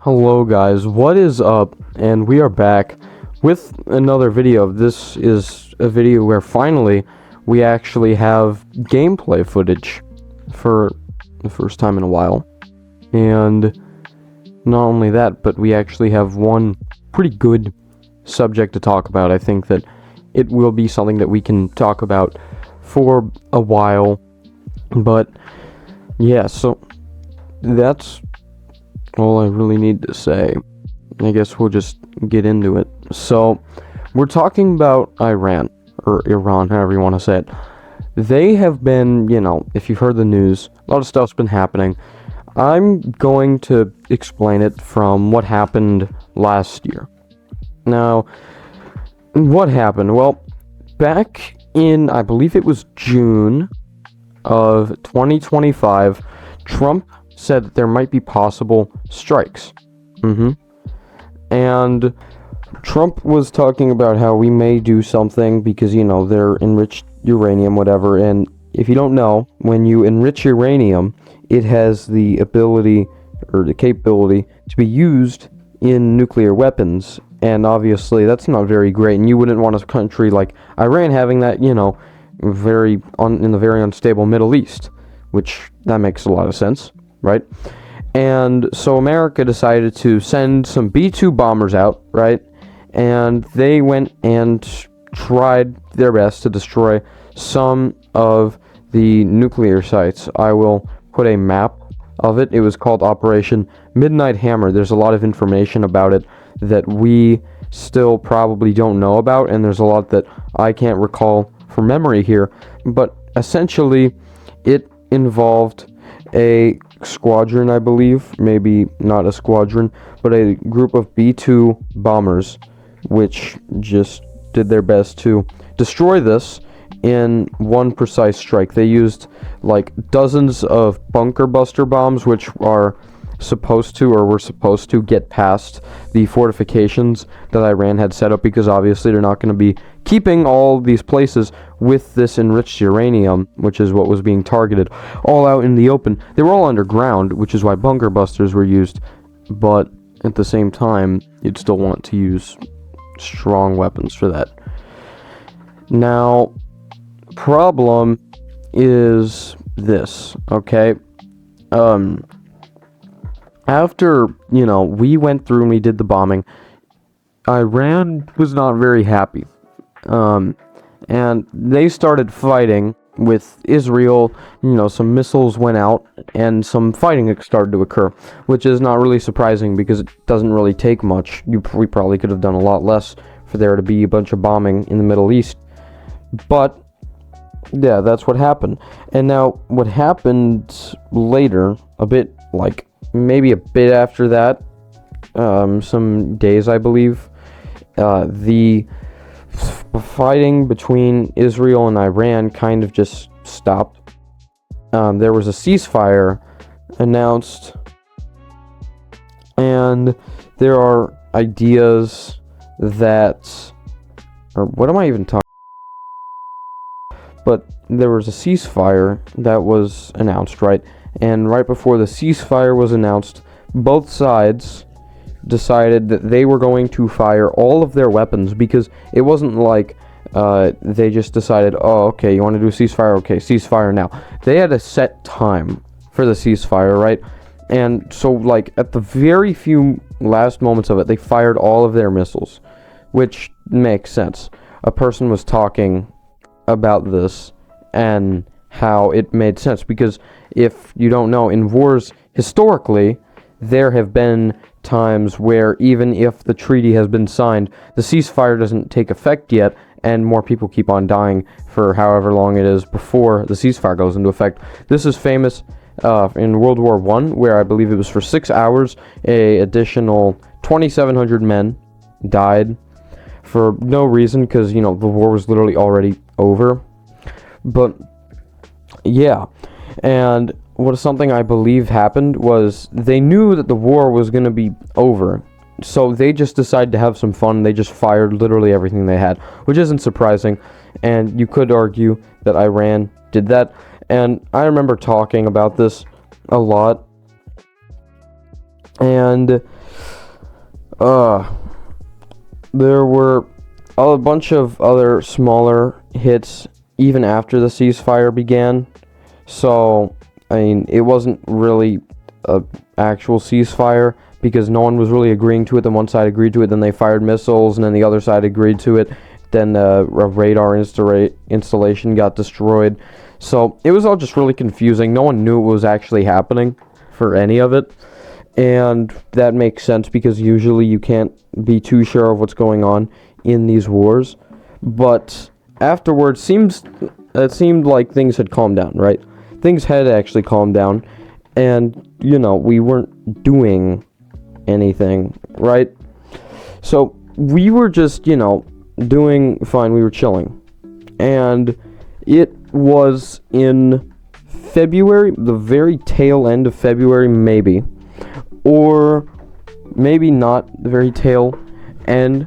Hello guys, what is up? And we are back with another video. This is a video where finally we actually have gameplay footage for the first time in a while. And not only that, but we actually have one pretty good subject to talk about. I think that it will be something that we can talk about for a while. But yeah, so that's all I really need to say. I guess we'll just get into it. So, we're talking about Iran, or Iran, however you want to say it. They have been, if you've heard the news, a lot of stuff's been happening. I'm going to explain it from what happened last year. Now, what happened? Well, back in, I believe it was June of 2025, Trump said that there might be possible strikes. And Trump was talking about how we may do something because, they're enriched uranium, whatever. And if you don't know, when you enrich uranium, it has the ability or the capability to be used in nuclear weapons. And obviously, that's not very great. And you wouldn't want a country like Iran having that, in the very unstable Middle East, which that makes a lot of sense. Right? And so America decided to send some B-2 bombers out, right? And they went and tried their best to destroy some of the nuclear sites. I will put a map of it. It was called Operation Midnight Hammer. There's a lot of information about it that we still probably don't know about, and there's a lot that I can't recall from memory here. But essentially, it involved a squadron, I believe, maybe not a squadron, but a group of B-2 bombers, which just did their best to destroy this in one precise strike. They used like dozens of bunker buster bombs, which are were supposed to get past the fortifications that Iran had set up, because obviously they're not going to be keeping all these places with this enriched uranium, which is what was being targeted, all out in the open. They were all underground, which is why bunker busters were used, but at the same time, you'd still want to use strong weapons for that. Now, problem is this, okay? After, we went through and we did the bombing, Iran was not very happy. And they started fighting with Israel. Some missiles went out and some fighting started to occur, which is not really surprising because it doesn't really take much. We probably could have done a lot less for there to be a bunch of bombing in the Middle East. But yeah, that's what happened. And now what happened later, maybe a bit after that, some days, I believe, the fighting between Israel and Iran kind of just stopped. There was a ceasefire announced, and there are ideas that, or what am I even talking? But there was a ceasefire that was announced, right? And right before the ceasefire was announced, both sides decided that they were going to fire all of their weapons, because it wasn't like they just decided, oh, okay, you want to do a ceasefire? Okay, ceasefire now. They had a set time for the ceasefire, right? And so, at the very few last moments of it, they fired all of their missiles, which makes sense. A person was talking about this and how it made sense, because if you don't know, in wars, historically, there have been times where even if the treaty has been signed, the ceasefire doesn't take effect yet, and more people keep on dying for however long it is before the ceasefire goes into effect. This is famous in World War I, where I believe it was for 6 hours, a additional 2,700 men died for no reason, because, the war was literally already over. But, yeah, and what something I believe happened was they knew that the war was going to be over, so they just decided to have some fun. They just fired literally everything they had, which isn't surprising, and you could argue that Iran did that. And I remember talking about this a lot And there were a bunch of other smaller hits even after the ceasefire began. So, I mean, it wasn't really a actual ceasefire because no one was really agreeing to it. Then one side agreed to it, then they fired missiles, and then the other side agreed to it. Then a radar installation got destroyed. So it was all just really confusing. No one knew what was actually happening for any of it. And that makes sense because usually you can't be too sure of what's going on in these wars. But afterwards, it seemed like things had calmed down, right? Things had actually calmed down. And, we weren't doing anything, right? So we were just, doing fine. We were chilling. And it was in February, the very tail end of February, maybe. Or maybe not the very tail end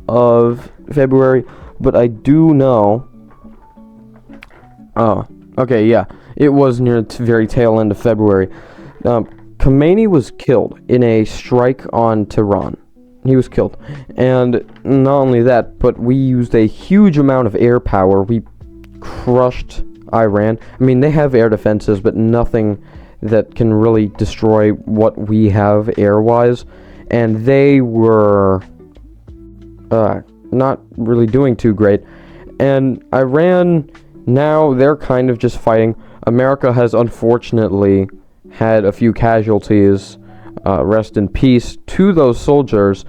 of February, but I do know. Okay, yeah, it was near the very tail end of February. Khomeini was killed in a strike on Tehran. He was killed. And not only that, but we used a huge amount of air power. We crushed Iran. I mean, they have air defenses, but nothing that can really destroy what we have air-wise. And they were not really doing too great. And Iran, now they're kind of just fighting. America has unfortunately had a few casualties. Rest in peace to those soldiers.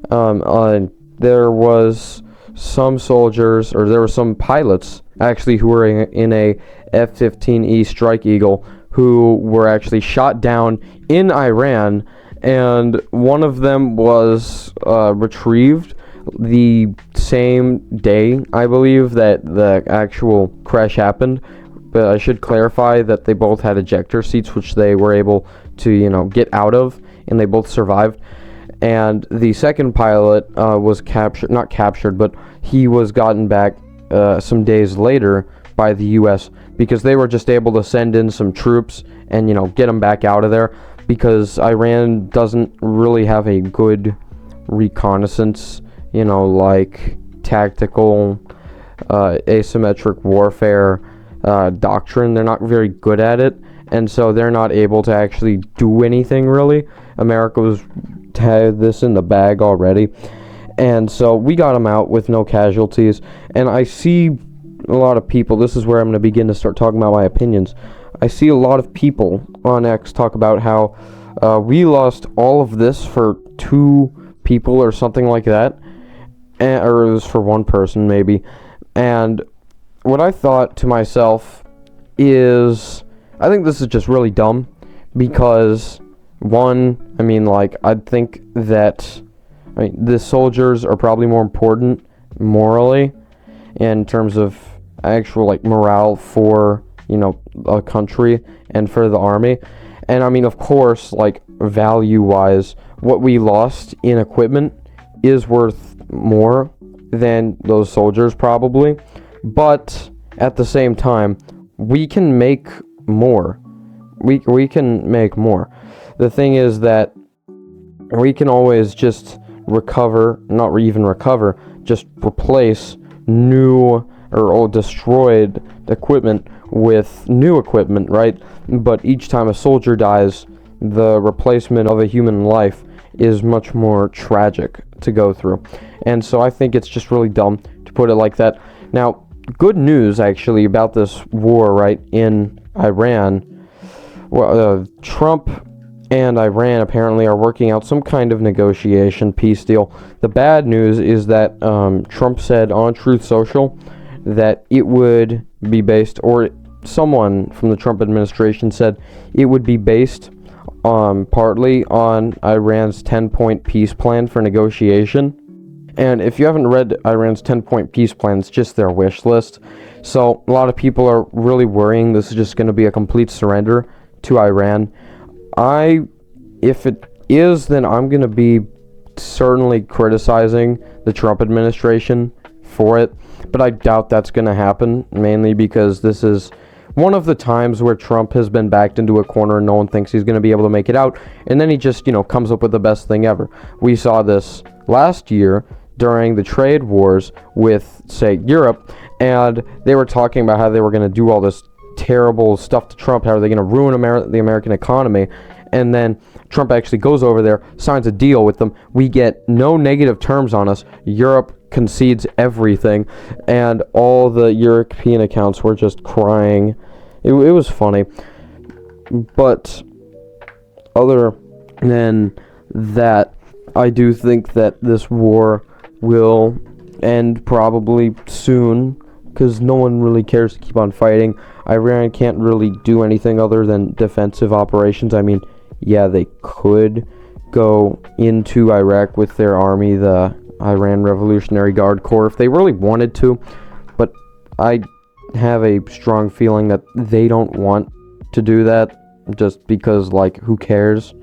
There was some soldiers, or there were some pilots actually who were in a F-15E Strike Eagle who were actually shot down in Iran, and one of them was retrieved the same day, I believe, that the actual crash happened. But I should clarify that they both had ejector seats, which they were able to, get out of, and they both survived. And the second pilot was not captured, but he was gotten back some days later by the U.S. because they were just able to send in some troops and, get them back out of there, because Iran doesn't really have a good reconnaissance, like tactical, asymmetric warfare doctrine. They're not very good at it, and so they're not able to actually do anything really. America had this in the bag already, and so we got them out with no casualties. And I see a lot of people, this is where I'm going to begin to start talking about my opinions. I see a lot of people on X talk about how we lost all of this for 2 people or something like that, or it was for 1 person maybe. And what I thought to myself is, I think this is just really dumb, because I think that, the soldiers are probably more important morally in terms of actual, morale for, a country and for the army. And, of course, value-wise, what we lost in equipment is worth more than those soldiers probably. But at the same time, we can make more. We can make more. The thing is that we can always just just replace new or old destroyed equipment with new equipment, right? But each time a soldier dies, the replacement of a human life is much more tragic to go through. And so I think it's just really dumb to put it like that. Now, good news actually about this war, right, in Iran. Well, Trump and Iran apparently are working out some kind of negotiation peace deal. The bad news is that Trump said on Truth Social that it would be based, or someone from the Trump administration said it would be based partly on Iran's 10-point peace plan for negotiation. And if you haven't read Iran's 10-point peace plan, it's just their wish list. So a lot of people are really worrying this is just going to be a complete surrender to Iran. If it is, then I'm going to be certainly criticizing the Trump administration for it. But I doubt that's going to happen, mainly because this is one of the times where Trump has been backed into a corner and no one thinks he's going to be able to make it out, and then he just, comes up with the best thing ever. We saw this last year during the trade wars with, say, Europe, and they were talking about how they were going to do all this terrible stuff to Trump, how they're going to ruin the American economy, and then Trump actually goes over there, signs a deal with them. We get no negative terms on us. Europe concedes everything, and all the European accounts were just crying. It was funny. But other than that, I do think that this war will end probably soon, because no one really cares to keep on fighting. Iran can't really do anything other than defensive operations. I mean, yeah, they could go into Iraq with their army, the Iran Revolutionary Guard Corps, if they really wanted to, but I have a strong feeling that they don't want to do that, just because, who cares?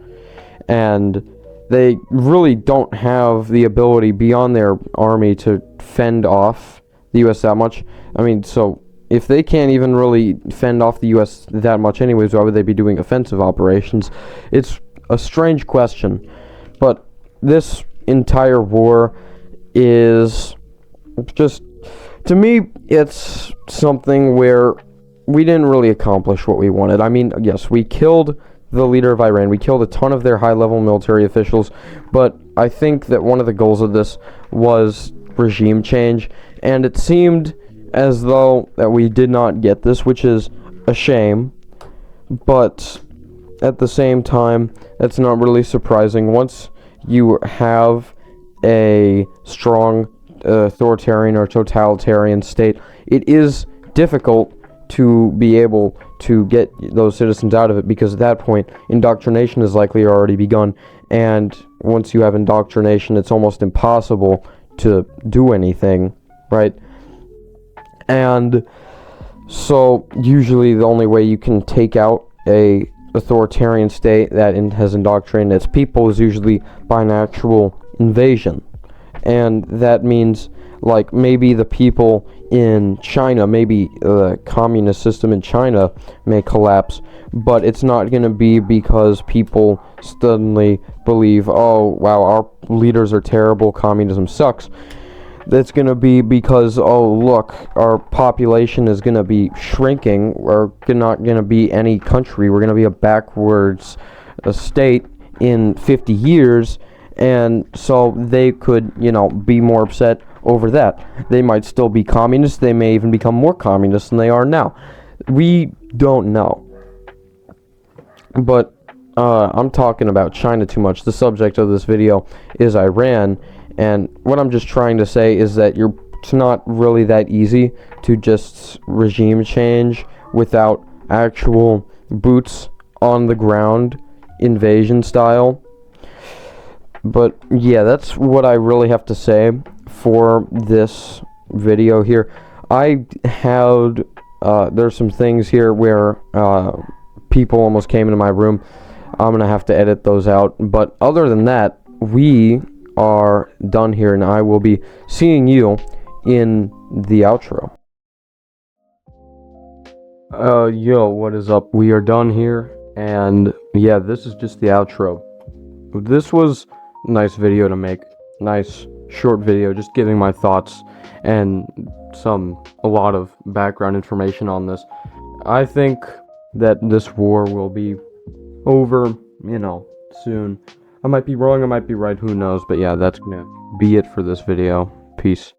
And they really don't have the ability beyond their army to fend off the U.S. that much. I mean, so if they can't even really fend off the U.S. that much anyways, why would they be doing offensive operations? It's a strange question, but this entire war is just, to me, it's something where we didn't really accomplish what we wanted. I mean, yes, we killed the leader of Iran. We killed a ton of their high-level military officials, but I think that one of the goals of this was regime change, and it seemed as though that we did not get this, which is a shame, but at the same time, that's not really surprising. Once you have a strong authoritarian or totalitarian state, it is difficult to be able to get those citizens out of it, because at that point, indoctrination has likely already begun, and once you have indoctrination, it's almost impossible to do anything, right? And so usually the only way you can take out a authoritarian state that has indoctrinated its people is usually by an actual invasion. And that means, maybe the people in China, maybe the communist system in China may collapse, but it's not going to be because people suddenly believe, oh, wow, our leaders are terrible, communism sucks. That's going to be because, oh, look, our population is going to be shrinking. We're not going to be any country. We're going to be a backwards state in 50 years. And so they could, be more upset over that. They might still be communists. They may even become more communist than they are now. We don't know. But I'm talking about China too much. The subject of this video is Iran. And what I'm just trying to say is that it's not really that easy to just regime change without actual boots on the ground invasion style. But yeah, that's what I really have to say for this video here. I had, there's some things here where people almost came into my room. I'm going to have to edit those out. But other than that, we are done here, and I will be seeing you in the outro. Yo, what is up? We are done here, and yeah, this is just the outro. This was a nice video to make. Nice short video, just giving my thoughts and a lot of background information on this. I think that this war will be over, soon. I might be wrong, I might be right, who knows, but yeah, that's gonna be it for this video. Peace.